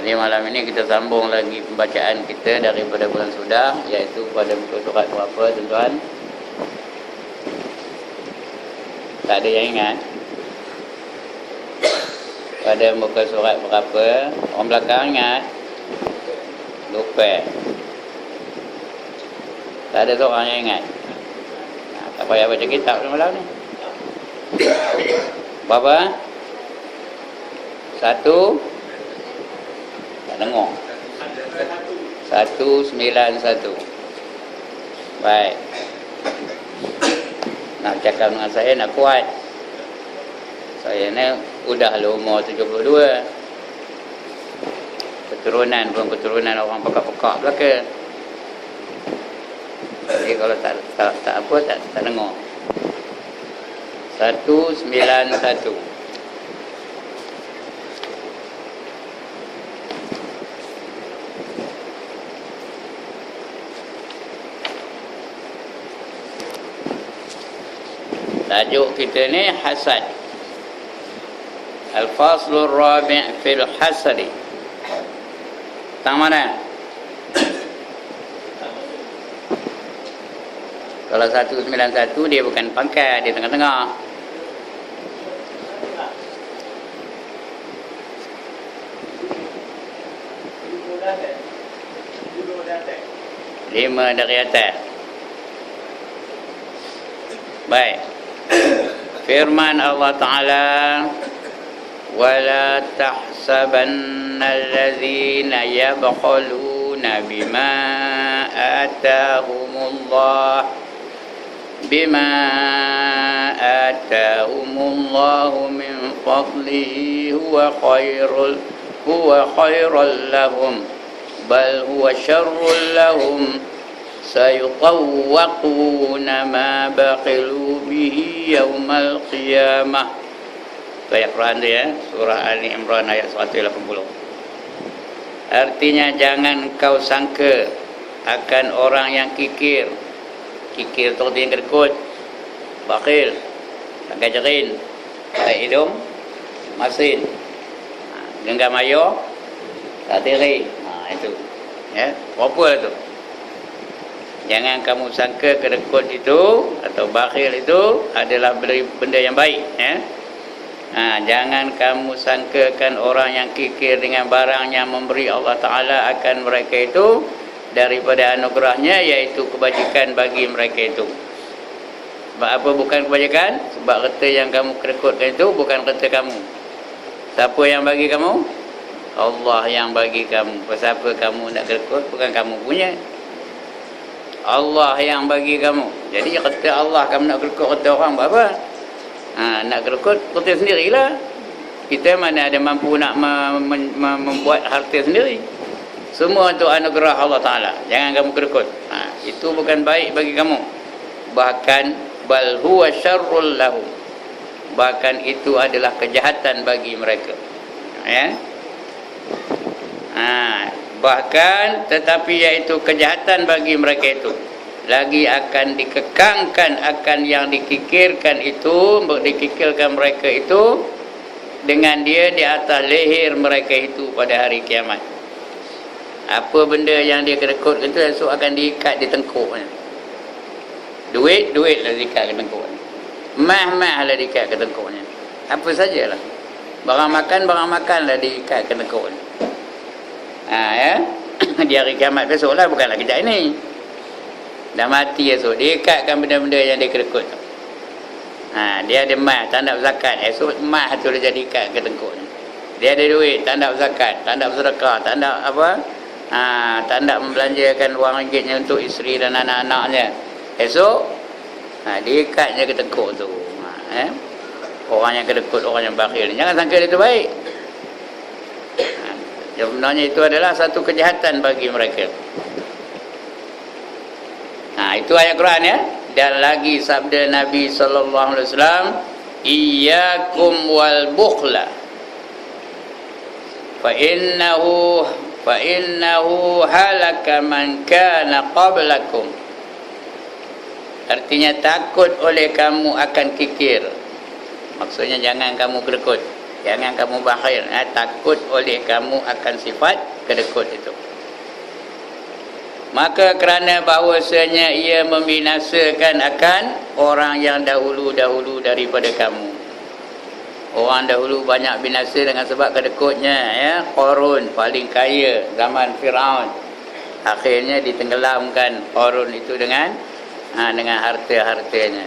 Jadi malam ini kita sambung lagi pembacaan kita daripada bulan sudah, iaitu pada muka surat berapa tuan-tuan? Tak ada yang ingat? Pada muka surat berapa? Orang belakang ingat? Lupa. Tak ada seorang yang ingat? Tak payah baca kitab malam ni. Berapa? 1 tak dengar. 191. Baik. Nak cakap dengan saya nak kuat. Saya ni udah umur 72. Keturunan pun keturunan orang pekak-pekak belaka. Jadi kalau tak dengar. 191. Tajuk kita ni hasad. Al-faslur rabi' fil hasadi. Tang mana? Kalau 191 dia bukan pangkat, dia tengah-tengah. Lima dari atas. Baik. Firman Allah Ta'ala, وَلَا تَحْسَبَنَّ الَّذِينَ يَبْخَلُونَ بِمَا آتَاهُمُ اللَّهُ مِنْ فَضْلِهِ هُوَ خَيْرٌ لَهُمْ بَلْ هُوَ شَرٌّ لَهُمْ سَيُطَوَّقُونَ مَا بَخِلُوا بِهِ يَوْمَ الْقِيَامَةِ. Itu ayat Quran tu ya, surah Ali Imran ayat 180. Artinya jangan kau sangka akan orang yang kikir. Kikir tu artinya kedekut, bakhil, tak gajarin, tak hidung, masin, genggam ayo, tak tiri. Itu ya, apa tu? Jangan kamu sangka kedekut itu atau bakhil itu adalah benda yang baik ya. Jangan kamu sangkakan orang yang kikir dengan barang yang memberi Allah Ta'ala akan mereka itu daripada anugerahnya, iaitu kebajikan bagi mereka itu. Sebab apa bukan kebajikan? Sebab harta yang kamu kedekutkan itu bukan harta kamu. Siapa yang bagi kamu? Allah yang bagi kamu. Pasal apa kamu nak kedekut? Bukan kamu punya. Allah yang bagi kamu. Jadi harta Allah kamu nak kedekut harta orang buat apa? Nak kedekut harta sendirilah. Kita mana ada mampu nak membuat harta sendiri. Semua itu anugerah Allah Ta'ala. Jangan kamu kedekut. Itu bukan baik bagi kamu. Bahkan bal huwa syarrul lahum. Bahkan itu adalah kejahatan bagi mereka. Ya. Bahkan tetapi iaitu kejahatan bagi mereka itu lagi akan dikekangkan akan yang dikikirkan itu, dikikirkan mereka itu dengan dia di atas leher mereka itu pada hari kiamat. Apa benda yang dia kedekutkan itu esok akan diikat di tengkuknya. Duit lah diikat ke tengkuknya. Mah lah diikat ke tengkuknya. Apa sajalah. Barang makan lah diikat ke tengkuknya. Ya. Di hari kiamat besok lah, bukanlah kejap ini. Dah mati esok, diikatkan benda-benda yang dia kedekut. Dia ada mah, tak nak zakat. Esok mah tu dia jadi ikat ke tengkuknya. Dia ada duit, tak nak zakat, tak nak sedekah, tak nak apa? Tak nak membelanjakan wang ringgitnya untuk isteri dan anak-anaknya. Esok diikatnya ke tengkuk tu. Orang yang kedekut, orang yang bakhil. Jangan sangka itu baik. Sebenarnya itu adalah satu kejahatan bagi mereka. Itu ayat Quran ya. Dan lagi sabda Nabi SAW, iyyakum wal bukhla fa innahu halaka man kana qablakum. Artinya takut oleh kamu akan kikir. Maksudnya jangan kamu kedekut. Jangan kamu bakhil, takut oleh kamu akan sifat kedekut itu. Maka kerana bahawasanya ia membinasakan akan orang yang dahulu-dahulu daripada kamu. Orang dahulu banyak binasa dengan sebab kedekutnya, ya. Qarun paling kaya zaman Firaun. Akhirnya ditenggelamkan Qarun itu dengan harta-hartanya.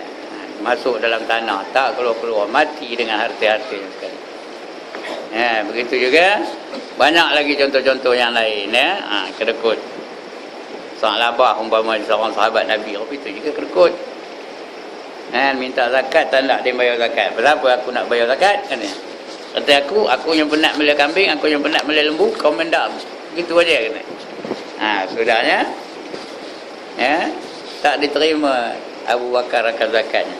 Masuk dalam tanah, tak keluar-keluar, mati dengan harta-hartanya sekali. Ya, begitu juga banyak lagi contoh-contoh yang lain, ya. Kedekut. Labah umpama seorang sahabat Nabi, itu juga kedekut. Minta zakat, tak nak dia bayar zakat. Berapa aku nak bayar zakat? Kata aku yang penat melihara kambing, aku yang penat melihara lembu, kau mendak. Gitu aja kena. Sudahnya, ya, tak diterima Abu Bakar akan zakatnya.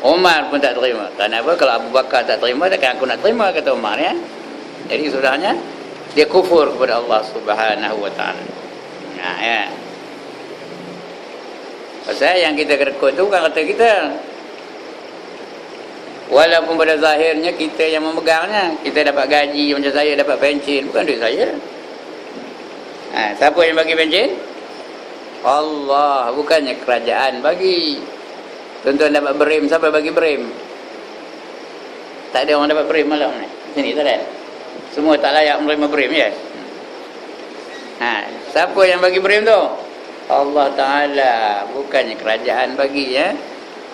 Umar pun tak terima. Kenapa? Kalau Abu Bakar tak terima, takkan aku nak terima, kata Umar, ya. Jadi sudahnya dia kufur kepada Allah Subhanahu wa taala. Ya. Pasal yang kita kedekut tu bukan kata kita. Walaupun pada zahirnya kita yang memegangnya, kita dapat gaji macam saya dapat pencen, bukan duit saya. Siapa yang bagi pencen? Allah, bukannya kerajaan bagi. Tuan-tuan dapat berim, siapa bagi berim? Tak ada orang dapat berim malam ni. Sini tak ada. Semua tak layak menerima berim, ya. Siapa yang bagi berim tu? Allah Ta'ala. Bukannya kerajaan bagi, ya.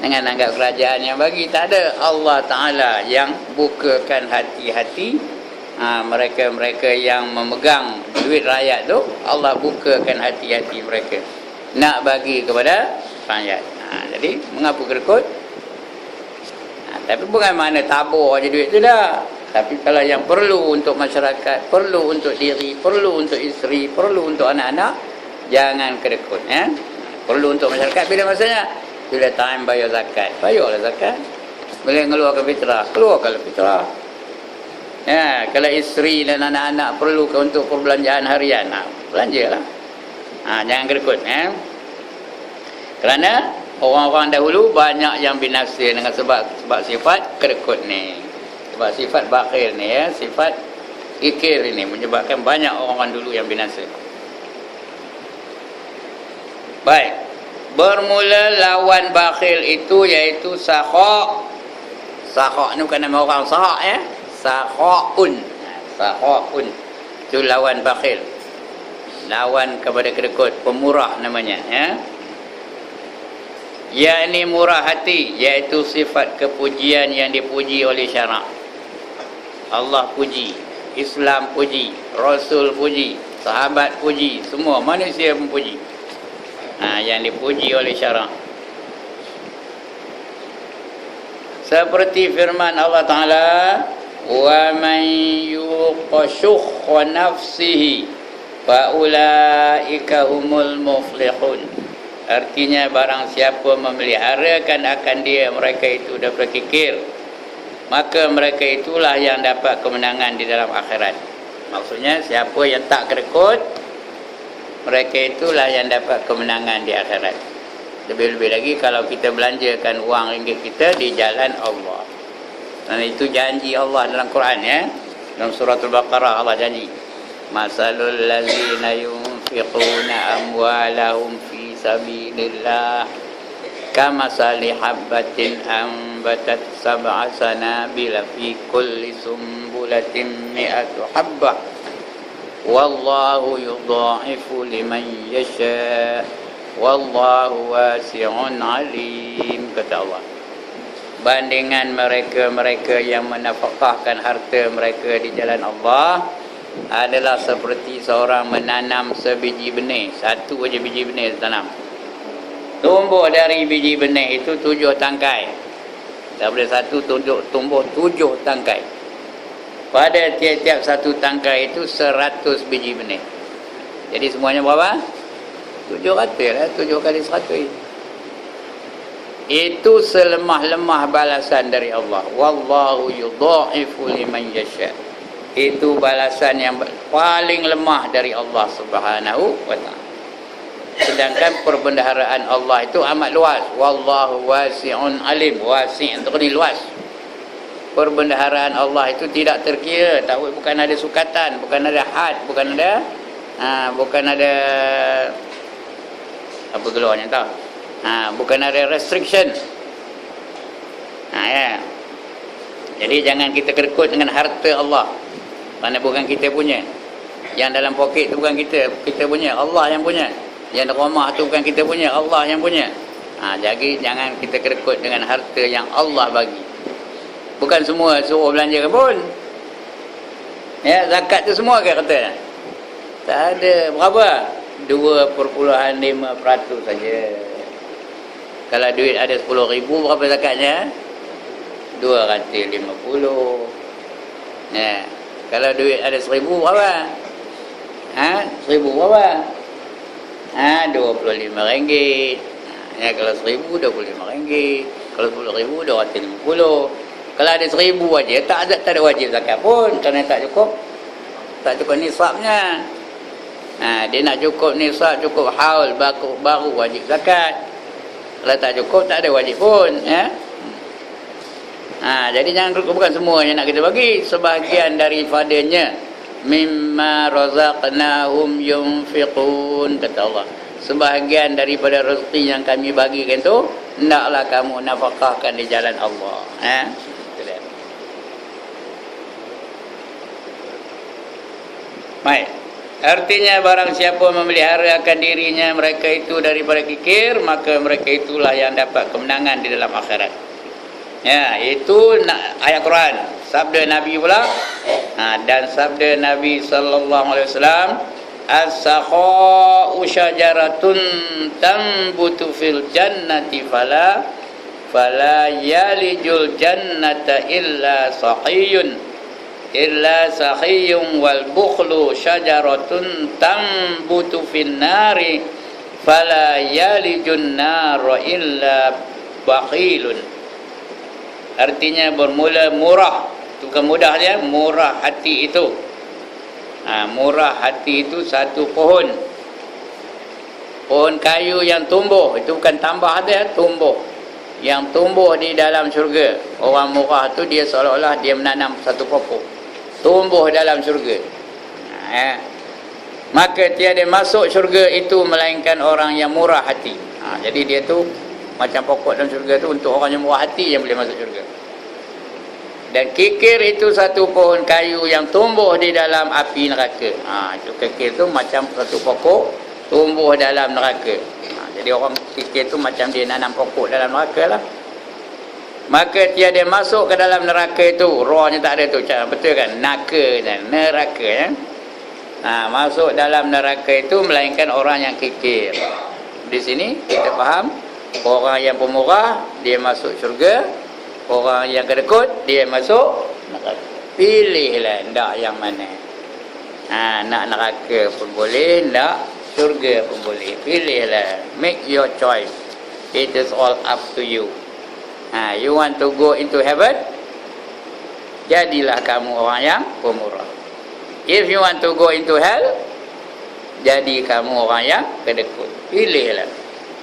Jangan anggap kerajaan yang bagi. Tak ada. Allah Ta'ala yang bukakan hati-hati mereka-mereka yang memegang duit rakyat tu. Allah bukakan hati-hati mereka nak bagi kepada rakyat. Jadi mengapa kedekut? Tapi bukan mana tabur je duit tu dah. Tapi kalau yang perlu untuk masyarakat, perlu untuk diri, perlu untuk isteri, perlu untuk anak-anak, jangan kedekut, ya. Perlu untuk masyarakat bila masanya? Bila time bayar zakat, bayarlah zakat. Bila mengeluarkan fitrah, keluarkanlah fitrah. Ya, kalau isteri dan anak-anak perlu untuk perbelanjaan harian, belanjalah. Jangan kedekut, ya. Kerana orang-orang dahulu banyak yang binasa dengan sebab sifat kedekut ni. Sebab sifat bakhil ni, ya, sifat kikir ini menyebabkan banyak orang-orang dulu yang binasa. Baik. Bermula lawan bakhil itu iaitu sakha'. Sakha' ni bukan nama orang sahak, ya. Sakha'un. Sakha'un. Itu lawan bakhil. Lawan kepada kedekut, pemurah namanya, ya. Yakni murah hati, iaitu sifat kepujian yang dipuji oleh syarak. Allah puji, Islam puji, Rasul puji, sahabat puji, semua manusia pun puji. Yang dipuji oleh syarak. Seperti firman Allah Ta'ala, wa man yuqashukha nafsihi fa ulaika humul muflihun. Artinya barang siapa memeliharakan akan dia mereka itu dapat kikir, maka mereka itulah yang dapat kemenangan di dalam akhirat. Maksudnya siapa yang tak kedekut, mereka itulah yang dapat kemenangan di akhirat. Lebih-lebih lagi kalau kita belanjakan wang ringgit kita di jalan Allah. Dan itu janji Allah dalam Quran, ya. Dalam surah Al-Baqarah Allah janji, masalul ladzina yunfiquna amwalahum fi sabilillah kamasali habbatin ambatat sab'a sanabila fi kulli sumbulatin mi'atu habbah wallahu yudha'ifu liman yasha wallahu wasi'un alim. Kata Allah, bandingan mereka-mereka yang menafkahkan harta mereka di jalan Allah adalah seperti seorang menanam sebiji benih. Satu aja biji benih tanam, tumbuh dari biji benih itu 7 tangkai. Daripada satu tumbuh 7 tangkai. Pada tiap-tiap satu tangkai itu 100 biji benih. Jadi semuanya berapa? 700 lah. 7 kali 100. Itu selemah-lemah balasan dari Allah. Wallahu yudha'ifu liman yasha. Itu balasan yang paling lemah dari Allah Subhanahu wa ta'ala. Sedangkan perbendaharaan Allah itu amat luas. Wallahu wasi'un alim. Wasi' itu ni luas. perbendaharaan Allah itu tidak terkira. Bukan ada sukatan, bukan ada had, bukan ada apa keluarnya tahu. Bukan ada restriction. Ya. Jadi jangan kita kerekut dengan harta Allah. Kerana bukan kita punya. Yang dalam poket tu bukan kita punya, Allah yang punya. Yang dalam rumah tu bukan kita punya, Allah yang punya. Jadi jangan kita kerekut dengan harta yang Allah bagi. Bukan semua suruh belanjakan pun. Ya, zakat tu semua ke kata? Tak ada. Berapa? 2.5% saja. Kalau duit ada 10,000, berapa zakatnya? 250. Ya. Kalau duit ada 1,000, berapa? 1,000 berapa? RM25. Ya, kalau 1,000, RM25. Kalau 10,000, RM250. Kalau ada 1,000 aja, tak ada wajib zakat pun. Kerana tak cukup nisabnya. Dia nak cukup nisab, cukup haul, baru wajib zakat. Kalau tak cukup, tak ada wajib pun. Ya? Jadi jangan bukan semua yang nak kita bagi. Sebahagian daripadanya mimma razaqnahum yunfiqun, kata Allah. Sebahagian daripada rezeki yang kami bagikan tu, hendaklah kamu nafkahkan di jalan Allah. Baik. Artinya barang siapa memelihara akan dirinya mereka itu daripada kikir, maka mereka itulah yang dapat kemenangan di dalam akhirat. Ya, itu ayat Quran. Sabda Nabi pula. Dan sabda Nabi sallallahu alaihi wasallam, as-sakha'u syajaratun tambutu fil jannati fala yalijul jannata illa sakhiyun wal bukhlu syajaratun tambutu fin nari fala yalijun nara illa bakhilun. Artinya bermula murah. Itu bukan mudah dia, murah hati itu. Murah hati itu satu pohon kayu yang tumbuh. Itu bukan tambah dia, tumbuh. Yang tumbuh di dalam syurga. Orang murah tu dia seolah-olah dia menanam satu pokok, tumbuh dalam syurga. Maka tiada masuk syurga itu melainkan orang yang murah hati. Jadi dia tu macam pokok dalam syurga tu untuk orang yang murah hati yang boleh masuk syurga. Dan kikir itu satu pohon kayu yang tumbuh di dalam api neraka. Itu kikir tu macam satu pokok tumbuh dalam neraka. Jadi orang kikir tu macam dia nanam pokok dalam neraka lah. Maka tiada masuk ke dalam neraka itu. Rohnya tak ada tu. Betul kan? Neraka ya. Masuk dalam neraka itu melainkan orang yang kikir. Di sini kita faham, orang yang pemurah dia masuk syurga, orang yang kedekut dia masuk neraka. Pilihlah nak yang mana. Nak neraka pun boleh, nak syurga pun boleh. Pilihlah. Make your choice. It is all up to you. You want to go into heaven, jadilah kamu orang yang pemurah. If you want to go into hell, jadi kamu orang yang kedekut. Pilihlah.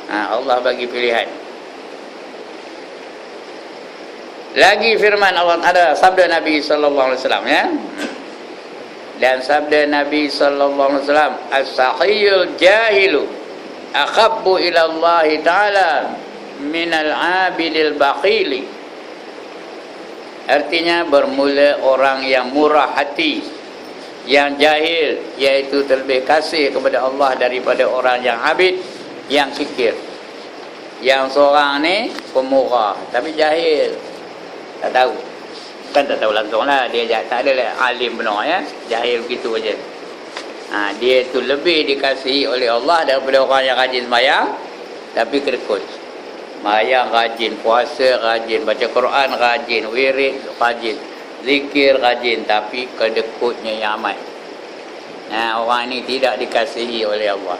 Allah bagi pilihan. Lagi firman Allah, ada sabda Nabi sallallahu alaihi wasallam ya. Dan sabda Nabi sallallahu alaihi wasallam, as-sakhiyul jahilu akhabbu ila Allah taala minal abidil bakhili. Artinya bermula orang yang murah hati, yang jahil, iaitu terlebih kasih kepada Allah daripada orang yang abid, yang kikir. Yang seorang ni pemurah tapi jahil, tak tahu. Kan tak tahu langsung lah, dia tak ada lah alim benar ya, jahil begitu aja. Dia tu lebih dikasihi oleh Allah daripada orang yang rajin sembahyang tapi kedekut. Sembahyang rajin, puasa rajin, baca Quran rajin, wirid rajin, zikir rajin, tapi kedekutnya yang amat. Orang ni tidak dikasihi oleh Allah.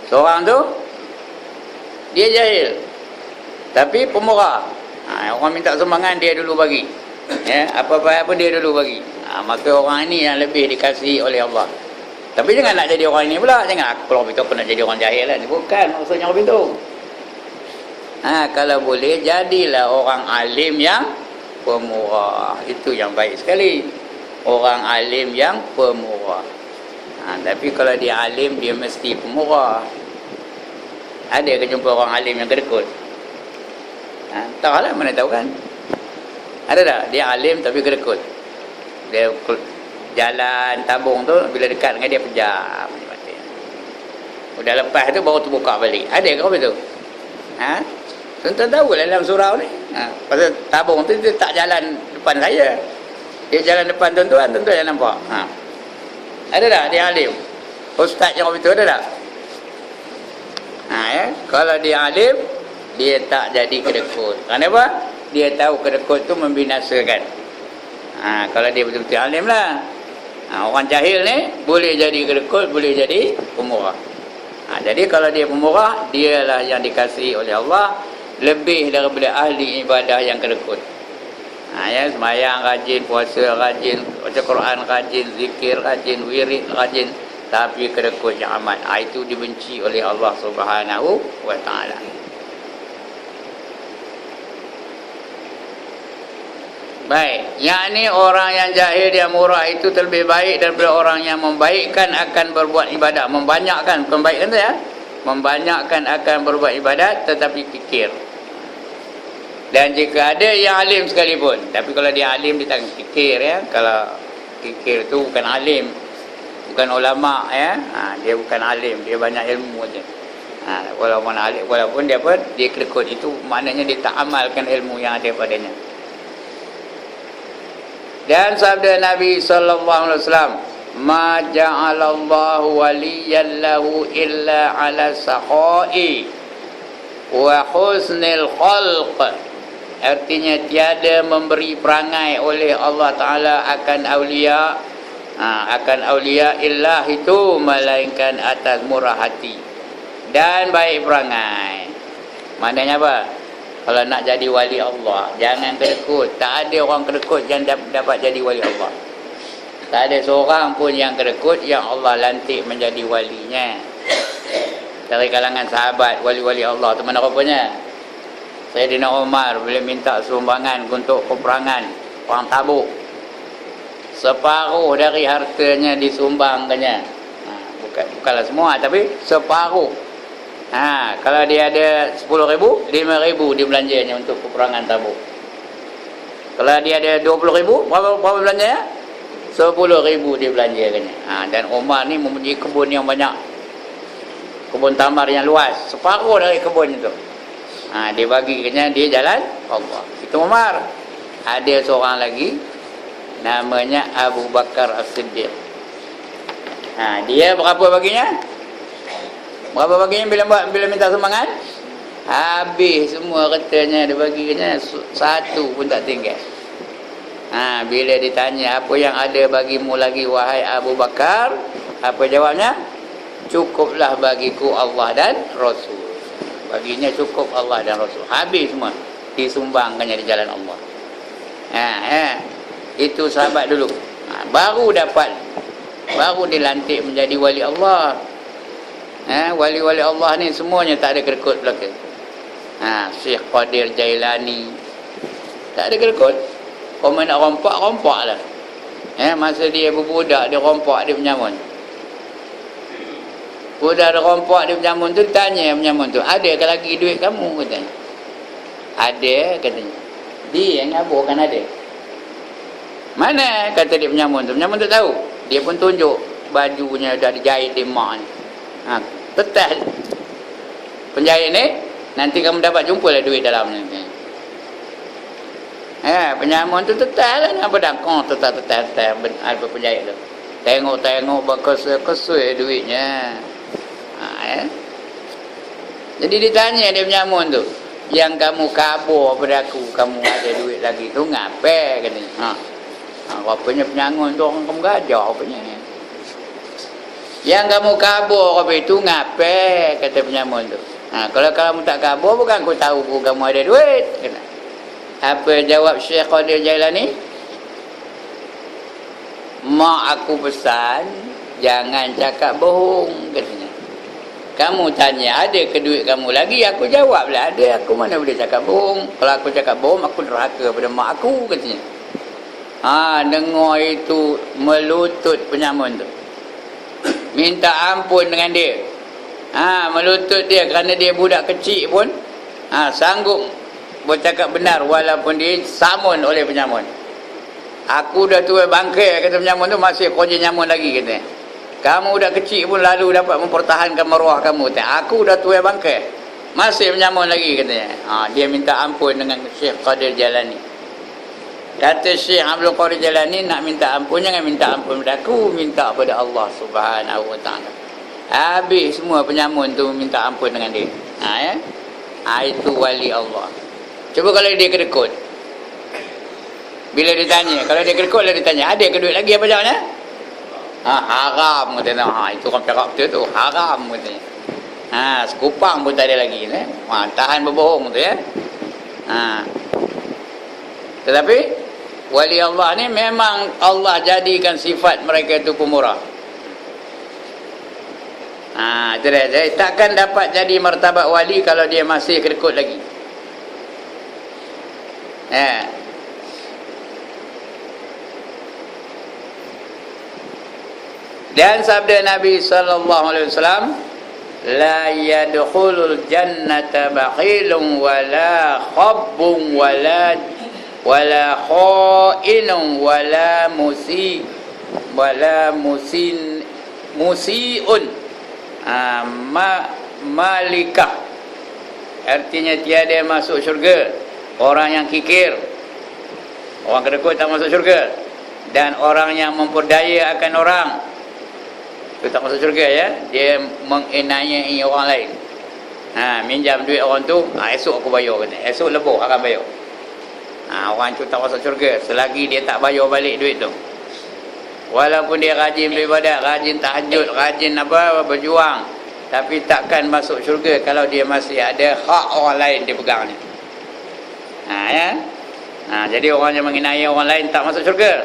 Seorang tu dia jahil tapi pemurah. Orang minta sumbangan dia dulu bagi. Apa-apa pun dia dulu bagi. Maka orang ini yang lebih dikasihi oleh Allah. Tapi jangan nak jadi orang ini pula. Jangan kalau begitu aku nak jadi orang jahil lah. Bukan maksudnya orang itu. Kalau boleh jadilah orang alim yang pemurah. Itu yang baik sekali. Orang alim yang pemurah. Tapi kalau dia alim, dia mesti pemurah. Ada ke jumpa orang alim yang kedekut? Taklah, mana tahu kan? Ada tak? Dia alim tapi kedekut. Dia jalan tabung tu, bila dekat dengan dia pejam. Udah lepas tu baru terbuka balik. Ada ke apa tu? Tuan-tuan tahu lah dalam surau ni. Pasal tabung tu dia tak jalan depan saya. Dia jalan depan tuan-tuan, tuan-tuan yang nampak. Ada tak dia alim? Ustaz yang itu ada tak? Kalau dia alim, dia tak jadi kedekut. Kenapa? Dia tahu kedekut tu membinasakan. Kalau dia betul-betul alim lah. Orang jahil ni boleh jadi kedekut, boleh jadi pemurah. Jadi kalau dia pemurah, dialah yang dikasihi oleh Allah lebih daripada ahli ibadah yang kedekut. Sembahyang rajin, puasa rajin, baca Quran rajin, zikir rajin, wirid rajin, tapi kedekut yang amat. Itu dibenci oleh Allah Subhanahu wa taala. Baik, yakni orang yang jahil yang murah itu lebih baik daripada orang yang membaikkan akan berbuat ibadat, membanyakkan, bukan baikkan tu ya, membanyakkan akan berbuat ibadat tetapi kikir. Dan jika ada yang alim sekalipun, tapi kalau dia alim dia tak kikir ya. Kalau kikir tu bukan alim, bukan ulama ya. Dia bukan alim, dia banyak ilmu aja. Walaupun alim, walaupun dia pun dia kedekut, itu maknanya dia tak amalkan ilmu yang ada padanya. Dan sabda Nabi sallallahu alaihi wasallam, "Ma ja'alallahu waliyan lahu illa 'ala sakhai wa husnil khalq." Artinya tiada memberi perangai oleh Allah Taala akan aulia illah itu melainkan atas murah hati dan baik perangai. Maknanya apa? Kalau nak jadi wali Allah, jangan kedekut. Tak ada orang kedekut yang dapat jadi wali Allah. Tak ada seorang pun yang kedekut yang Allah lantik menjadi walinya. Dari kalangan sahabat, wali-wali Allah tu mana rupanya? Sayyidina Umar bila minta sumbangan untuk peperangan perang Tabuk, separuh dari hartanya disumbangkannya. Bukanlah semua, tapi separuh. Kalau dia ada 10,000, 5,000 dia belanjanya untuk peperangan Tabuk. Kalau dia ada 20,000, berapa belanjanya? 10,000 dia belanjakannya. Dan Umar ni mempunyai kebun yang banyak, kebun tamar yang luas, separuh dari kebun itu. Dia bagikannya, dia jalan Allah. Itu Umar. Ada seorang lagi namanya Abu Bakar As-Siddiq. Dia berapa baginya? Berapa baginya bila minta sumbangan? Habis semua katanya, dia bagikannya satu pun tak tinggal. Bila ditanya apa yang ada bagimu lagi wahai Abu Bakar, apa jawabnya? Cukuplah bagiku Allah dan Rasul. Baginya cukup Allah dan Rasul. Habis semua disumbangkannya di jalan Allah. Itu sahabat dulu. Baru dilantik menjadi wali Allah. Wali-wali Allah ni semuanya tak ada kedekut belaka. Syekh Qadir Jailani tak ada kedekut. Kalau nak rompak lah. Masa dia berbudak, dia rompak, dia menyamun. Budak ada rompak, dia menyamun tu, tanya menyamun tu, ada ke lagi duit kamu? Katanya ada, katanya. Dia yang ngabur kan ada. Mana? Kata dia menyamun tu. Menyamun tu tahu. Dia pun tunjuk bajunya dah dijahit di mak ni. Tetas penjahit ni, nanti kamu dapat jumpalah duit dalam ni. Penyamun tu tetas lah, nak berdakong tetas apa penjahit tu. Tengok berkesui duitnya. Jadi ditanya dia penyamun tu, yang kamu kabur pada aku, kamu ada duit lagi tu ngapai? Katanya. Rupanya penyamun tu orang kamu gajah rupanya. Yang kamu kabur apa itu ngapai? Kata penyamun tu. Kalau kamu tak kabur, bukan aku tahu pun kamu ada duit. Apa jawab Syekh Qadir Jailani? Mak aku pesan jangan cakap bohong, katanya. Kamu tanya, ada ke duit kamu lagi? Aku jawablah, ada. Aku mana boleh cakap bohong. Kalau aku cakap bohong, aku derhaka pada mak aku, katanya. Dengar itu melutut penyamun tu. Minta ampun dengan dia. Melutut dia kerana dia budak kecil pun sanggup bercakap benar walaupun dia samun oleh penyamun. Aku dah tua bangkai, kata penyamun tu, masih kerja nyamun lagi, kata. Kamu dah kecil pun lalu dapat mempertahankan maruah kamu, kata. Aku dah tua bangkai, masih menyamun lagi, katanya. Dia minta ampun dengan Syekh Qadir Jalani. Kata Syekh Abdul Qadir Jalani, nak minta ampun jangan minta ampun pada aku, minta pada Allah Subhanahu Wa Taala. Habis semua penyamun tu minta ampun dengan dia. Itu wali Allah. Cuba kalau dia kedekut, bila dia tanya, kalau dia kedekut, dia tanya, ada ke duit lagi apa jawabnya? Haram, katanya. Itu orang Perak betul tu, haram, katanya. Sekupang pun tak ada lagi, tahan berbohong tu, ya. Tetapi wali Allah ni memang Allah jadikan sifat mereka itu pemurah. Itu dia. Jadi takkan dapat jadi martabat wali kalau dia masih kedekut lagi. Dan sabda Nabi sallallahu alaihi wasallam, la yadkhulul jannata bakhilun wala khabbun wala kha'inun wala musiun malikah. Artinya tiada masuk syurga orang yang kikir, orang kedekut tak masuk syurga, dan orang yang memperdaya akan orang itu tak masuk syurga, ya. Dia menganiayai orang lain. Minjam duit orang tu, esok aku bayar, kata. Esok lebuh akan bayar. Orang tu tak masuk syurga selagi dia tak bayar balik duit tu. Walaupun dia rajin beribadat, rajin tahajud, rajin berjuang, tapi takkan masuk syurga kalau dia masih ada hak orang lain dia pegang ni. Jadi orang yang menganiaya orang lain tak masuk syurga.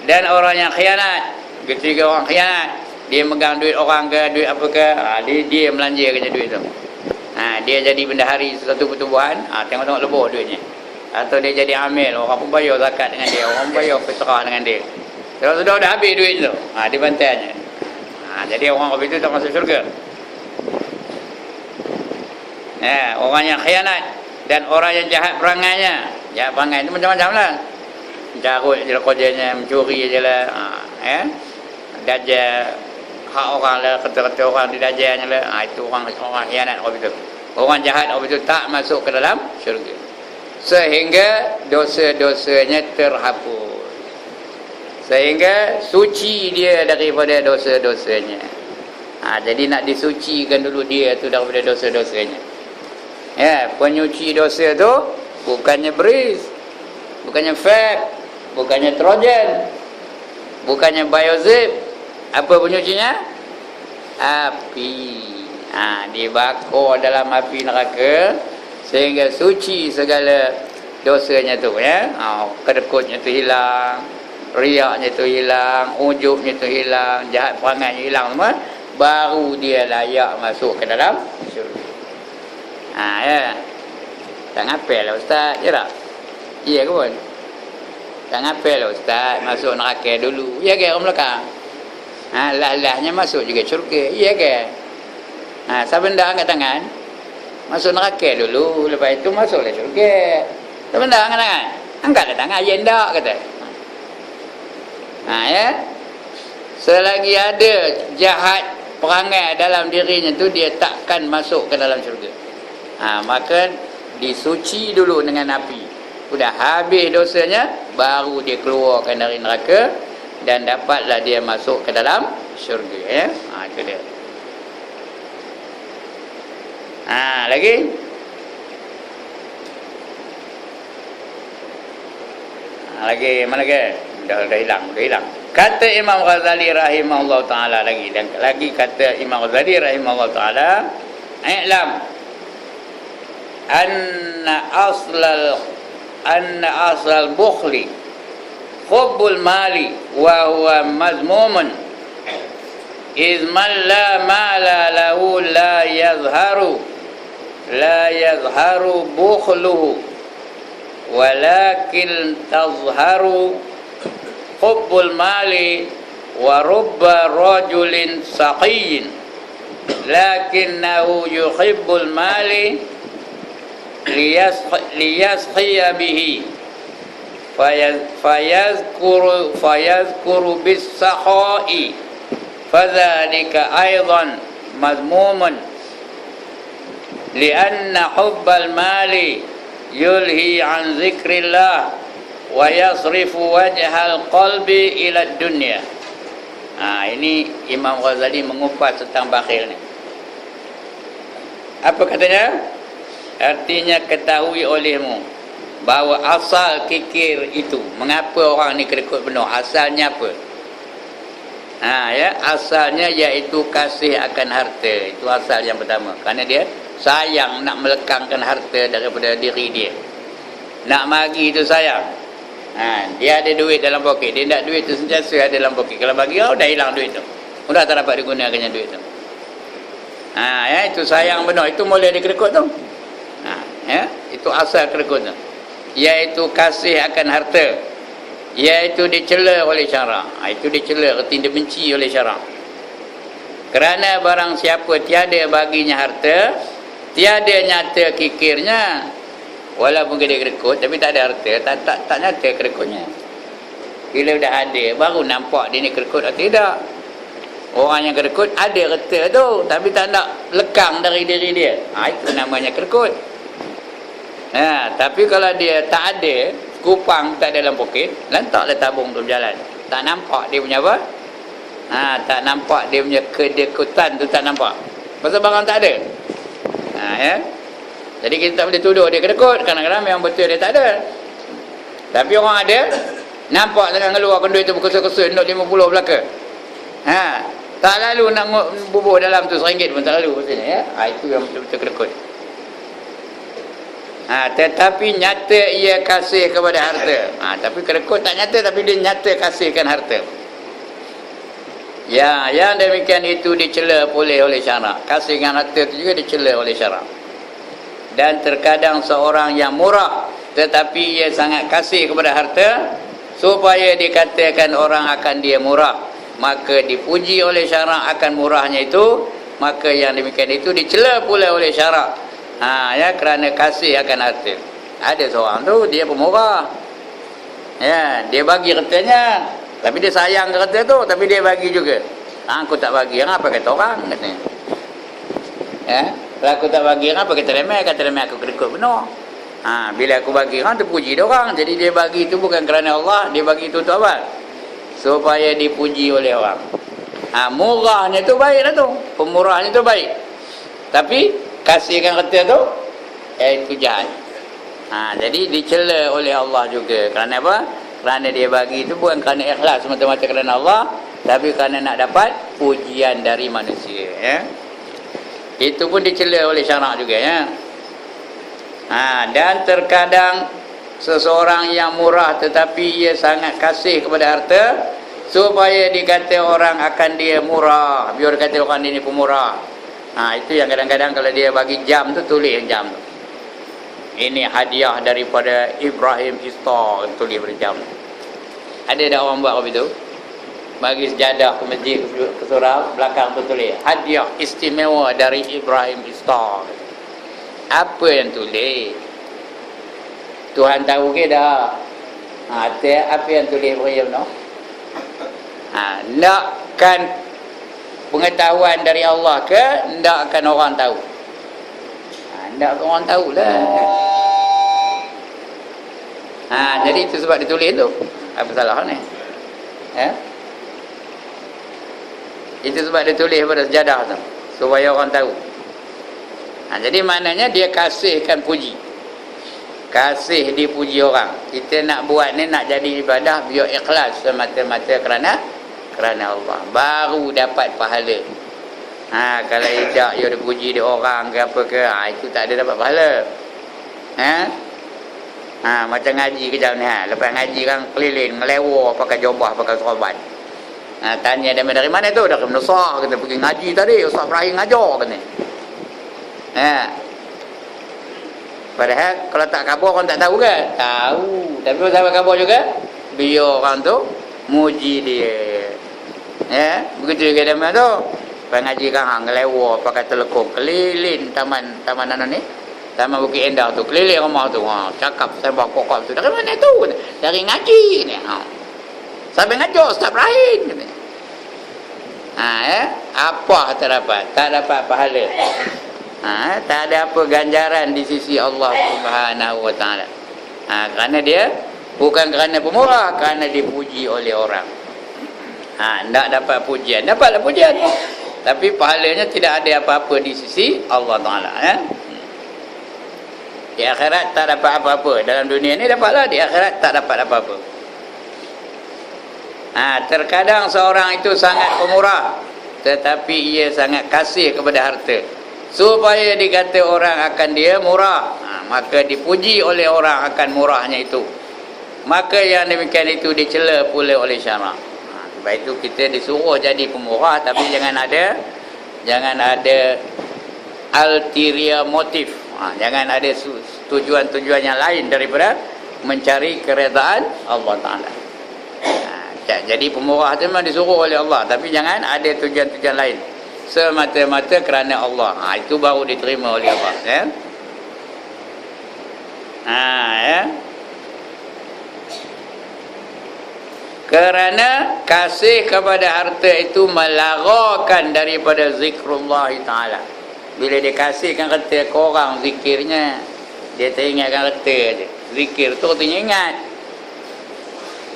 Dan orang yang khianat, ketika orang khianat, dia megang duit orang ke, duit apa ke, dia melanjarkannya duit tu. Dia jadi bendahari sesuatu pertubuhan, tengok-tengok lebur duitnya. Atau dia jadi amil, orang pun bayar zakat dengan dia, orang pun bayar fitrah dengan dia. Kalau sudah habis duit tu, dia bantainya. Jadi orang habis itu tak masuk syurga. Orang yang khianat dan orang yang jahat perangainya. Jahat perangai itu macam-macam lah. Carut je lah kerjanya, mencuri je lah, dajal hak orang lah, kata-kata orang didajalnya lah. Itu orang khianat orang itu. Orang jahat orang itu tak masuk ke dalam syurga, sehingga dosa-dosanya terhapus, sehingga suci dia daripada dosa-dosanya. Jadi nak disucikan dulu dia tu daripada dosa-dosanya. Penyuci dosa tu bukannya beris, bukannya fake, bukannya trojan, bukannya biozib. Apa penyucinya? Api. Dibakar dalam api neraka sehingga suci segala dosanya tu, ya. Kedekutnya tu hilang, riaknya tu hilang, ujubnya tu hilang, jahat perangainya hilang semua, baru dia layak masuk ke dalam syurga. Tak ngapel lah ustaz, ya tak? Iya ke pun? Tak ngapel lah ustaz, masuk neraka dulu, ya ke orang belakang? Lah-lahnya masuk juga syurga, iya ke? Siapa benda angkat tangan, masuk neraka dulu, lepas itu masuklah syurga. Siapa benda angkat tangan, angkatlah tangan, ya endak, kata. Ya. Selagi ada jahat perangai dalam dirinya tu, dia takkan masuk ke dalam syurga. Maka disuci dulu dengan api. Sudah habis dosanya, baru dia keluarkan dari neraka dan dapatlah dia masuk ke dalam syurga, ya. Itu dia. Lagi mana ke? Dah hilang. Kata Imam Ghazali rahimahullah taala lagi kata Imam Ghazali rahimahullah taala, "I'lam anna aslal bukhli hubbul mali wa huwa mazmumun izman la mala lahu la yazharu bukhluhu walakin tazharu hubbul mali wa rubba rajulin saqiyyin lakinnahu yuhibbul mali liyasqiya bihi fayazkuru bis-sakhai fadzalika aidan mazmumun lianna hubbal mali yulhi an zikrillah wa yasrifu wajhal qalbi ila dunya. Ini Imam Ghazali mengupas tentang bakhil ni. Apa katanya? Artinya ketahui olehmu bahawa asal kikir itu, mengapa orang ni kerekut benar, asalnya apa? Asalnya iaitu kasih akan harta. Itu asal yang pertama. Kerana dia sayang nak melekangkan harta daripada diri dia. Nak bagi itu sayang. Dia ada duit dalam poket, dia nak duit tu sentiasa ada dalam poket. Kalau bagi dah hilang duit tu. Dah tak dapat digunakannya duit tu. Itu sayang benar. Itu mula dia kerekut tu. Itu asal kerekut tu. Iaitu kasih akan harta. Iaitu dicela oleh syarak. Itu dicela, erti dibenci oleh syarak. Kerana barang siapa tiada baginya harta, tiada nyata kikirnya, walaupun dia kerekut tapi tak ada harta, tak nyata kerekutnya. Bila dah ada baru nampak dia ni kerekut atau tidak. Orang yang kerekut ada harta tu tapi tak nak lekang dari diri dia. Itu namanya kerekut. Tapi kalau dia tak ada, kupang tak ada dalam poket, lantaklah tabung tu berjalan. Tak nampak dia punya apa? Tak nampak dia punya kedekutan tu, tak nampak. Pasal barang tak ada. Jadi kita tak boleh tuduh dia kedekut. Kadang-kadang memang betul dia tak ada. Tapi orang ada, nampak dengan ngeluarkan duit tu berkesur-kesur, nak 50 belaka. Tak lalu nak bubuh dalam tu RM1 pun tak lalu maksudnya. Itu yang betul-betul kedekut. Tetapi nyata ia kasih kepada harta. Tapi kerekut tak nyata, tapi dia nyata kasihkan harta. Yang demikian itu dicela oleh syarak. Kasihkan harta itu juga dicela oleh syarak. Dan terkadang seorang yang murah tetapi ia sangat kasih kepada harta, supaya dikatakan orang akan dia murah, maka dipuji oleh syarak akan murahnya itu, maka yang demikian itu dicela pula oleh syarak. Kerana kasih akan harta. Ada seorang tu dia pemurah. Dia bagi hartanya, tapi dia sayang ke harta tu, tapi dia bagi juga. Aku tak bagi, apa kata orang katanya. Kalau aku tak bagi, apa kata remeh aku kerekut benar. Bila aku bagi orang terpuji dia orang. Jadi dia bagi itu bukan kerana Allah, dia bagi itu untuk apa? Supaya dipuji oleh orang. Murahnya tu baiklah tu. Pemurahnya tu baik. Tapi kasihkan harta tu, itu jahat. Jadi dicela oleh Allah juga. Kerana apa? Kerana dia bagi itu bukan kerana ikhlas semata-mata kerana Allah, tapi kerana nak dapat pujian dari manusia. Itu pun dicela oleh syarak juga. Dan terkadang seseorang yang murah tetapi ia sangat kasih kepada harta, supaya dikata orang akan dia murah. Biar kata orang ini pemurah. Itu yang kadang-kadang kalau dia bagi jam tu, tulis jam tu. Ini hadiah daripada Ibrahim Istar, tulis pada jam. Ada tak orang buat apa itu? Bagi sejadah ke masjid, ke surau, belakang tu tulis hadiah istimewa dari Ibrahim Istar. Apa yang tulis? Tuhan tahu ke dah? Apa yang tulis Ibrahim no? Nakkan pengetahuan dari Allah ke, hendakkan orang tahu? Hendakkan orang tahulah. Jadi itu sebab ditulis tu. Apa salah ni? Itu sebab ditulis pada sejadah tu, supaya orang tahu. Jadi maknanya dia kasihkan puji. Kasih dipuji orang. Kita nak buat ni, nak jadi ibadah, biar ikhlas semata-mata kerana Allah, baru dapat pahala. Kalau tidak dia dipuji di orang ke apa ke, itu tak ada dapat pahala. Macam ngaji kejap ni. Lepas ngaji kan keliling, melewar pakai jubah, pakai serban. Tanya dia dari mana tu? Dari Nusa, kita pergi ngaji tadi, Ustaz Ibrahim ngajar kata. Padahal kalau tak khabar orang tak tahu kan? Tahu. Tapi kalau tak khabar juga, biar orang tu muji dia. Begitu juga dia tu. Pengaji kan ngelewa pakai telekong keliling taman mana ni? Taman Bukit Endah tu, keliling rumah tu. Cakap sembah kokok tu. Dari mana tu? Dari ngaji ni. Sampai ngajar Ustaz Ibrahim. Apa tak dapat? Tak dapat pahala. Tak ada apa ganjaran di sisi Allah Subhanahu Wa Taala. Kerana dia bukan kerana pemurah, kerana dipuji oleh orang. Tak dapat pujian, dapatlah pujian. Tapi pahalanya tidak ada apa-apa di sisi Allah Taala. Di akhirat tak dapat apa-apa. Dalam dunia ni dapatlah, di akhirat tak dapat apa-apa. Terkadang seorang itu sangat pemurah, tetapi ia sangat kasih kepada harta. Supaya dikata orang akan dia murah, maka dipuji oleh orang akan murahnya itu. Maka yang demikian itu dicela pula oleh syarak. Sebab itu kita disuruh jadi pemurah, tapi jangan ada ulterior motif. Jangan ada tujuan-tujuan yang lain daripada mencari keredaan Allah Ta'ala. Jadi pemurah itu memang disuruh oleh Allah, tapi jangan ada tujuan-tujuan lain. Semata-mata kerana Allah. Itu baru diterima oleh Allah. Kerana kasih kepada harta itu melarakan daripada zikrullah Ta'ala. Bila dia kasihkan harta ke orang zikirnya, dia teringatkan harta je. Zikir tu artinya ingat.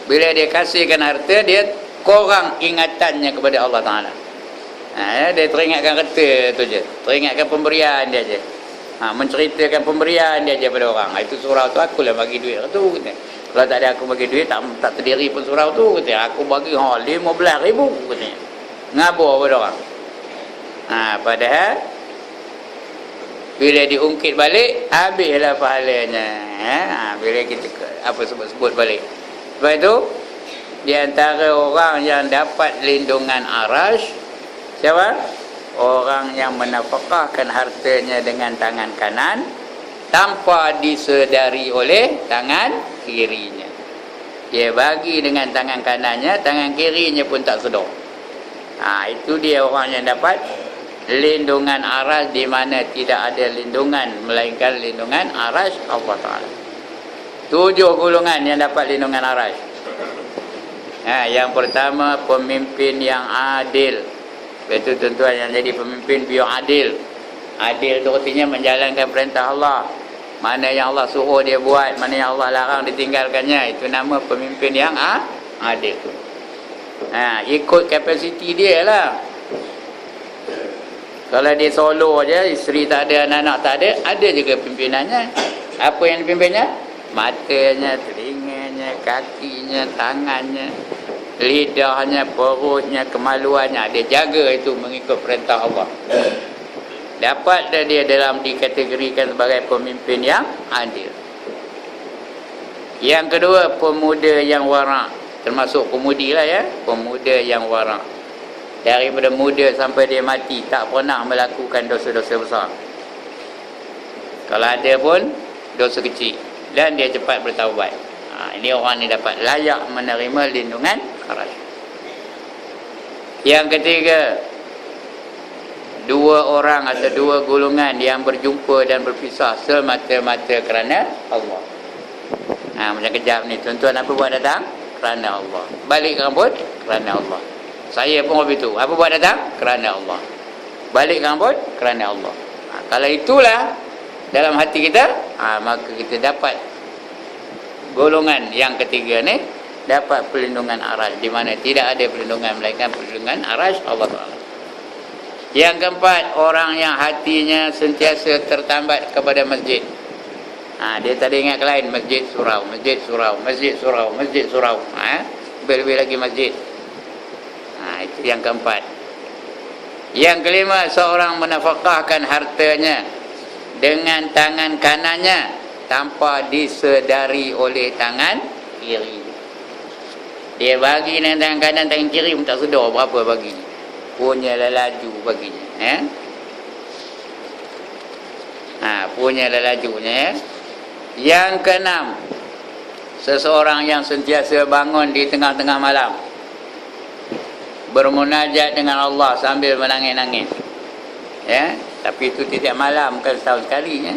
Bila dia kasihkan harta, dia kurang ingatannya kepada Allah Ta'ala. Dia teringatkan harta tu je, teringatkan pemberian dia je, menceritakan pemberian dia je pada orang. Itu surau tu akulah bagi duit tu, kata. Kalau tak ada aku bagi duit, tak terdiri pun surau tu, kata. Aku bagi 15,000, katanya. Ngabur pada orang. Padahal bila diungkit balik, habislah pahalanya. Bila kita sebut balik. Sebab itu, di antara orang yang dapat lindungan arash, siapa? Orang yang menafkahkan hartanya dengan tangan kanan tanpa disedari oleh tangan kirinya. Dia bagi dengan tangan kanannya, tangan kirinya pun tak sedar. Itu dia orang yang dapat lindungan arash, di mana tidak ada lindungan melainkan lindungan arash Allah Ta'ala. 7 golongan yang dapat lindungan arash. Yang pertama, pemimpin yang adil. Itu tuan-tuan, yang jadi pemimpin biar adil. Adil itu artinya menjalankan perintah Allah. Mana yang Allah suruh dia buat, mana yang Allah larang ditinggalkannya. Itu nama pemimpin yang adil. Ikut kapasiti dia lah. Kalau dia solo je, isteri tak ada, anak-anak tak ada juga pimpinannya. Apa yang dipimpinnya? Matanya, telinganya, kakinya, tangannya, lidahnya, perutnya, kemaluannya. Dia jaga itu mengikut perintah Allah. Dapat dia dalam dikategorikan sebagai pemimpin yang adil. Yang kedua, pemuda yang warak. Termasuk pemudi lah ya. Pemuda yang warak. Daripada muda sampai dia mati, tak pernah melakukan dosa-dosa besar. Kalau ada pun, dosa kecil. Dan dia cepat bertaubat. Ini orang ni dapat layak menerima lindungan arash. Yang ketiga, 2 orang atau 2 golongan yang berjumpa dan berpisah semata-mata kerana Allah. Macam kejap ni, tuan-tuan apa buat datang? Kerana Allah. Balik ke rambut? Kerana Allah. Saya pun begitu. Apa buat datang? Kerana Allah. Balik ke rambut? Kerana Allah. Kalau itulah dalam hati kita, maka kita dapat golongan yang ketiga ni, dapat perlindungan arash, di mana tidak ada perlindungan melainkan perlindungan arash Allah Ta'ala. Yang keempat, orang yang hatinya sentiasa tertambat kepada masjid. Dia tadi ingat ke lain, masjid surau, masjid surau, masjid surau, masjid surau. Lebih-lebih lagi masjid. Itu yang keempat. Yang kelima, seorang menafkahkan hartanya dengan tangan kanannya tanpa disedari oleh tangan kiri. Dia bagi dengan tangan kanan, tangan kiri pun tak sedar berapa bagi. Punya laju baginya. Punya lajunya. Yang keenam, seseorang yang sentiasa bangun di tengah-tengah malam, bermunajat dengan Allah sambil menangis-nangis. Tapi itu tidak malam, bukan setahun sekali.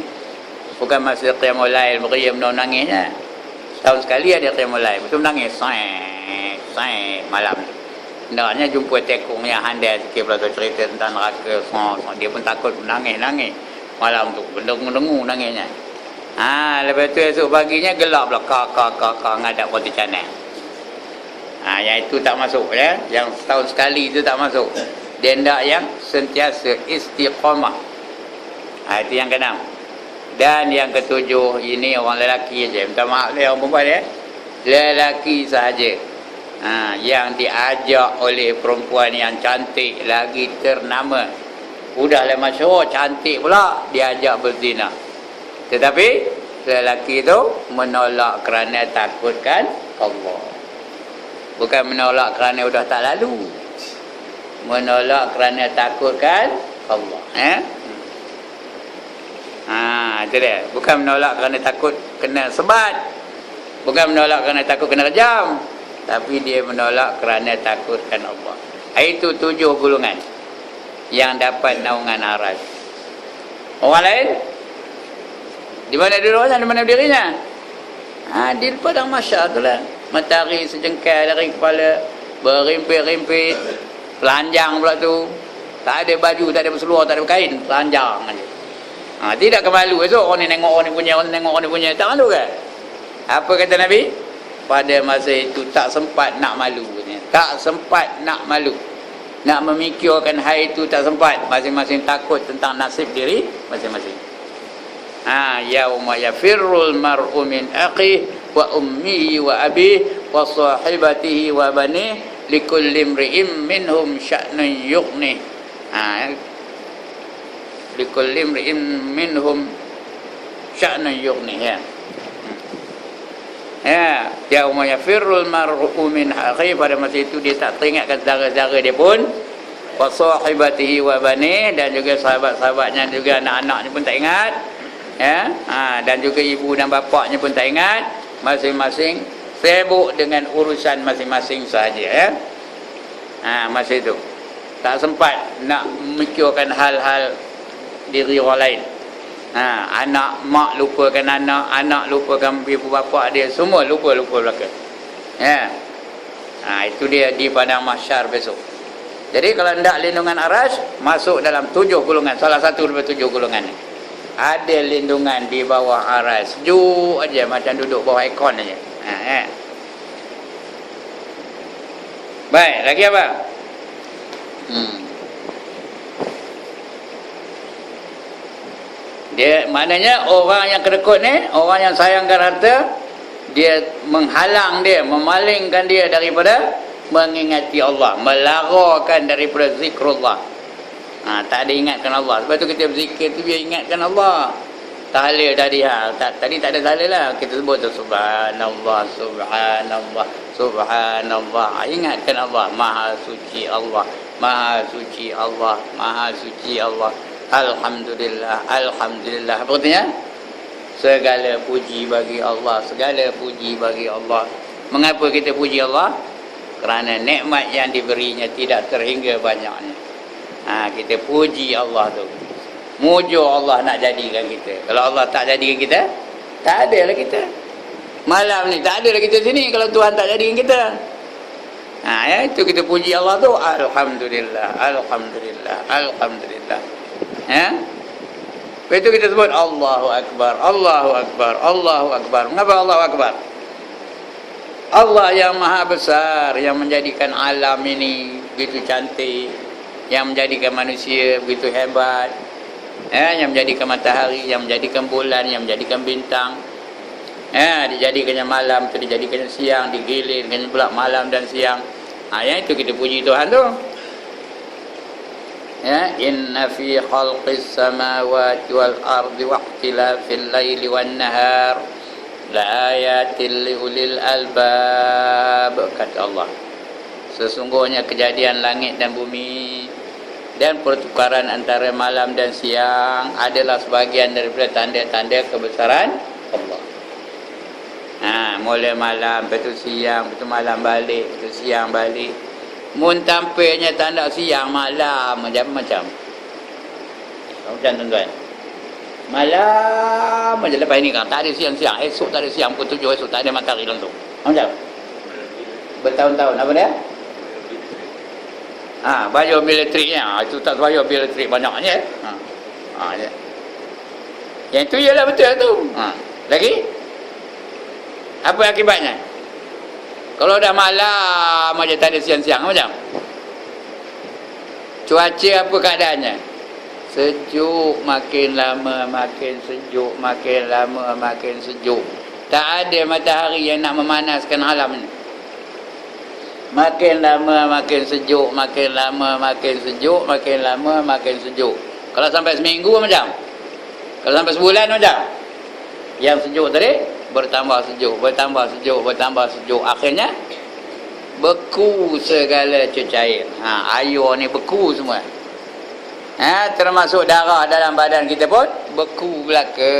Bukan masa qiyamul lail meriam menangisnya. Setahun sekali ada qiyamul lail, betul menangis. Malam tu. Hendaknya jumpa tekung yang handai sikit pula cerita tentang neraka. Dia pun takut menangis-nangis. Malam tu mendengung nangisnya. Lepas tu esok paginya gelap pula kak ngadap roti canai. Yang itu tak masuk ya. Yang setahun sekali itu tak masuk. Dia hendak yang sentiasa istiqamah. Itu yang keenam. Dan yang ketujuh, ini orang lelaki aja. Minta maaf dia orang perempuan ya. Lelaki sahaja. Yang diajak oleh perempuan yang cantik lagi ternama. Udahlah masyhur cantik pula diajak berzina. Tetapi lelaki itu menolak kerana takutkan Allah. Bukan menolak kerana sudah tak lalu. Menolak kerana takutkan Allah. Itu dia. Bukan menolak kerana takut kena sebat. Bukan menolak kerana takut kena rejam. Tapi dia menolak kerana takutkan Allah. Itu 7 golongan yang dapat naungan aras. Orang lain? Di mana dirinya? Di mana dirinya? Di padang mahsyar tu lah. Matahari sejengkal dari kepala, berimpit-rimpit, telanjang pula tu. Tak ada baju, tak ada berseluar, tak ada kain, telanjang aja. Tidak kemalu esok orang ni tengok orang ni punya, orang ni tengok orang ni punya. Tak malu ke? Apa kata Nabi? Pada masa itu tak sempat nak malu. Tak sempat nak malu. Nak memikirkan hal itu tak sempat. Masing-masing takut tentang nasib diri masing-masing. Yauma yafirrul mar'u min aqih wa ummihi wa abihi wa sahibatihi wa banih likulli imri'in minhum sya'nun yughnih. Likulli imri'in minhum sya'nun yughnih. Yauma yafirrul mar'u min aqih, pada masa itu dia tak teringatkan saudara-saudara dia pun, wa sahibatihi wa banih, dan juga sahabat-sahabatnya, juga anak-anaknya pun tak ingat. Dan juga ibu dan bapaknya pun tak ingat. Masing-masing sibuk dengan urusan masing-masing sahaja. Masa itu tak sempat nak memikirkan hal-hal diri orang lain. Anak mak lupakan anak, anak lupakan ibu bapa dia, semua lupa belaka. Itu dia di padang mahsyar besok. Jadi kalau hendak lindungan arasy, masuk dalam 7 golongan, salah satu daripada 7 golongan ni. Ada lindungan di bawah arasy, sejuk aja macam duduk bawah aircon aja. Baik, lagi apa? Dia maknanya orang yang kedekut ni, orang yang sayangkan harta, dia menghalang dia, memalingkan dia daripada mengingati Allah, melarakan daripada zikrullah. Tak ada ingatkan Allah. Sebab tu kita berzikir tu biar ingatkan Allah. Tahlil tadi tadi tak ada tahlil lah. Kita sebut tu subhanallah, subhanallah, subhanallah. Ingatkan Allah, maha suci Allah, maha suci Allah, maha suci Allah. Alhamdulillah, alhamdulillah. Apa artinya? Segala puji bagi Allah, segala puji bagi Allah. Mengapa kita puji Allah? Kerana nikmat yang diberinya tidak terhingga banyaknya. Kita puji Allah tu. Mujur Allah nak jadikan kita. Kalau Allah tak jadikan kita, tak ada lah kita. Malam ni tak ada lah kita sini kalau Tuhan tak jadikan kita. Itu kita puji Allah tu. Alhamdulillah, alhamdulillah, alhamdulillah. Lepas itu kita sebut Allahu Akbar, Allahu Akbar, Allahu Akbar. Mengapa Allahu Akbar? Allah yang maha besar, yang menjadikan alam ini begitu cantik, yang menjadikan manusia begitu hebat, yang menjadikan matahari, yang menjadikan bulan, yang menjadikan bintang, dijadikannya malam, dijadikannya siang, digilirkannya pula malam dan siang. Yang itu kita puji Tuhan tu. Inna fi khalqis samawati wal ardi wa ikhtilafil laili wan nahar la ayatil liulil albab, kata Allah. Sesungguhnya kejadian langit dan bumi dan pertukaran antara malam dan siang adalah sebahagian daripada tanda-tanda kebesaran Allah. Mula malam, betul siang, betul malam balik, betul siang balik. Mun tampilnya tanda siang malam macam-macam. Macam tuan-tuan. Malam aja lepas ini kan, tak ada siang-siang. Esok tak ada siang, pukul 7 esok tak ada matahari langsung. Macam? Bertahun-tahun apa dia? Bayar bil elektriknya. Itu tak bayar bil elektrik banyaknya. Ya. Yang itu ialah betul tu. Lagi? Apa akibatnya? Kalau dah malam aja tak ada siang-siang macam? Cuaca apa keadaannya? Sejuk, makin lama makin sejuk, makin lama makin sejuk. Tak ada matahari yang nak memanaskan alam ni. Makin lama makin sejuk, makin lama makin sejuk, makin lama makin sejuk. Kalau sampai seminggu macam? Kalau sampai sebulan macam? Yang sejuk tadi bertambah sejuk, bertambah sejuk, bertambah sejuk. Akhirnya beku segala cecair. Air ni beku semua. Termasuk darah dalam badan kita pun beku belaka.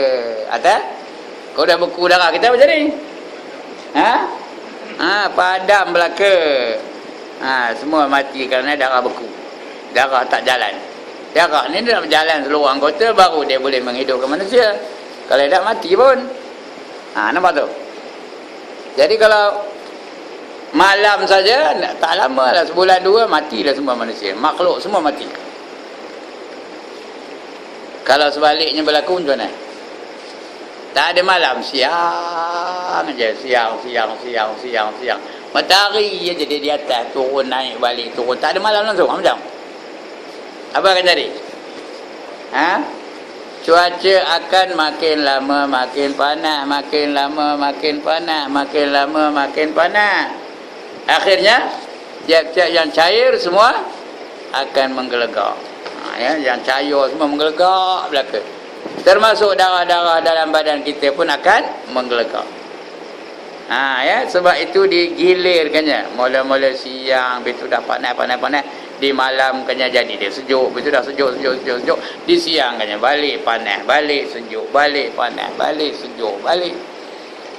Kalau dah beku darah kita macam ni? Padam belaka. Semua mati kerana darah beku. Darah tak jalan. Darah ni dia nak berjalan seluruh anggota baru dia boleh menghidupkan manusia. Kalau tak mati pun. Nampak tu? Jadi kalau malam saja tak lama lah, sebulan dua mati dah semua manusia. Makhluk semua mati. Kalau sebaliknya berlaku macam mana? Tak ada malam, siang aja, siang. Matahari je dia di atas, turun naik balik, turun. Tak ada malam langsung macam. Apa akan jadi? Cuaca akan makin lama makin panas, makin lama makin panas, makin lama makin panas. Akhirnya tiap-tiap yang cair semua akan menggelegak. Yang cair semua menggelegak belaka. Termasuk darah-darah dalam badan kita pun akan menggelegak. Sebab itu digilirkannya. Mula-mula siang, betul dah panas. Di malam kanya jadi dia sejuk, betul dah sejuk. Di siang kanya balik panas, balik sejuk, balik panas, balik sejuk, balik.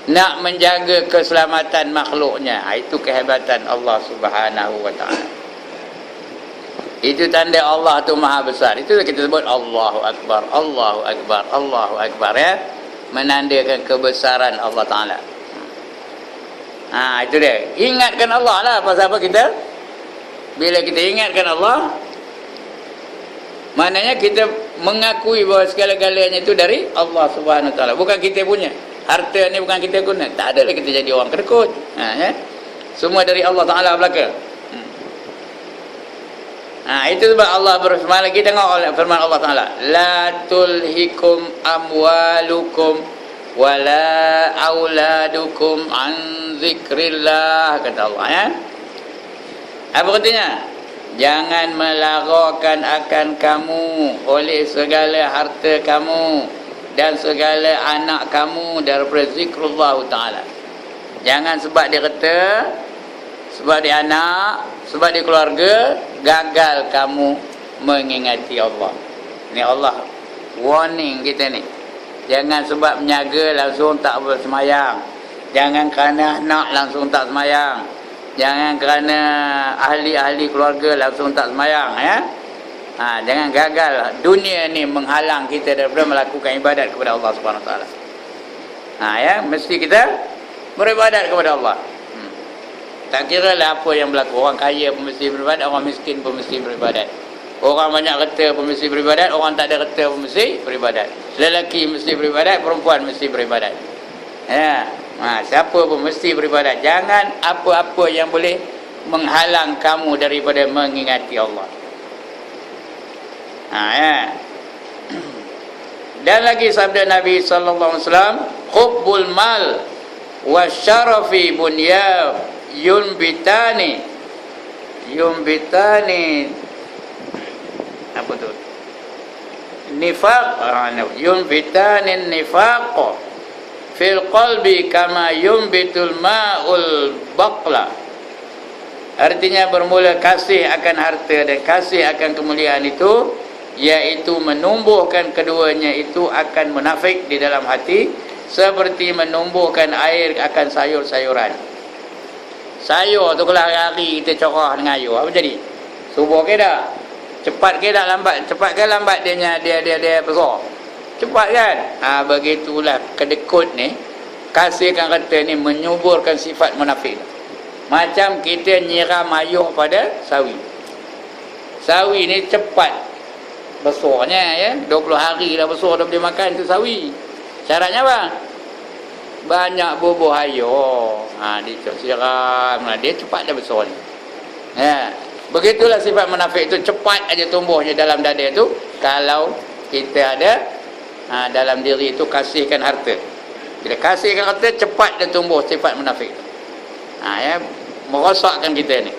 Nak menjaga keselamatan makhluknya. Itu kehebatan Allah Subhanahu wa taala. Itu tanda Allah tu maha besar. Itu kita sebut Allahu Akbar, Allahu Akbar, Allahu Akbar, ya. Menandakan kebesaran Allah Ta'ala. Itu dia. Ingatkan Allah lah. Pasal apa kita? Bila kita ingatkan Allah, maknanya kita mengakui bahawa segala-galanya itu dari Allah Subhanahu Wa Ta'ala. Bukan kita punya. Harta ni bukan kita guna. Tak adalah kita jadi orang kedekut. Ya. Semua dari Allah Ta'ala belaka. Itu sebab Allah berfirman lagi, tengok firman Allah Ta'ala, la tulhikum amwalukum wala auladukum an zikrillah, kata Allah, ya. Apa katanya? Jangan melarakan akan kamu oleh segala harta kamu dan segala anak kamu daripada zikrullah Ta'ala. Jangan sebab dia kata, sebab dia anak, sebab dia keluarga, gagal kamu mengingati Allah. Ni Allah warning kita ni. Jangan sebab menyaga langsung tak bersemayang. Jangan kerana anak langsung tak semayang. Jangan kerana ahli-ahli keluarga langsung tak semayang, ya. Jangan gagal. Dunia ni menghalang kita daripada melakukan ibadat kepada Allah Subhanahu Wa Taala. Ya, mesti kita beribadat kepada Allah. Tak kira lah apa yang berlaku. Orang kaya pun mesti beribadat, orang miskin pun mesti beribadat. Orang banyak kereta pun mesti beribadat, orang tak ada kereta pun mesti beribadat. Lelaki mesti beribadat, perempuan mesti beribadat. Ya. Siapa pun mesti beribadat. Jangan apa-apa yang boleh menghalang kamu daripada mengingati Allah. Ya. Dan lagi sabda Nabi sallallahu alaihi wasallam, hubbul mal wasyarafi bunya yumbitani apa tu? Nifaq. Yumbitani nifaq fil qalbi kama yumbitul ma'ul baqla. Artinya bermula kasih akan harta dan kasih akan kemuliaan itu, iaitu menumbuhkan keduanya itu akan munafik di dalam hati, seperti menumbuhkan air akan sayur-sayuran. Sayur tu kalau hari-hari kita corah dengan air, apa jadi? Subur ke dah? Cepat ke dah lambat? Cepat ke lambat dia besar? Cepat kan? Begitulah kedekut ni, kasihkan harta ni menyuburkan sifat munafik. Macam kita nyiram ayuh pada sawi. Sawi ni cepat besarnya, ya. 20 hari dah besar, dah boleh makan tu sawi. Syaratnya apa? Banyak bubuh ayuh. Dia siram, dia cepat dah besar ni. Ya. Begitulah sifat munafik itu, cepat aja tumbuhnya dalam dada tu kalau kita ada dalam diri itu kasihkan harta. Bila kasihkan harta, cepat dia tumbuh sifat munafik. Ya, merosakkan kita ni.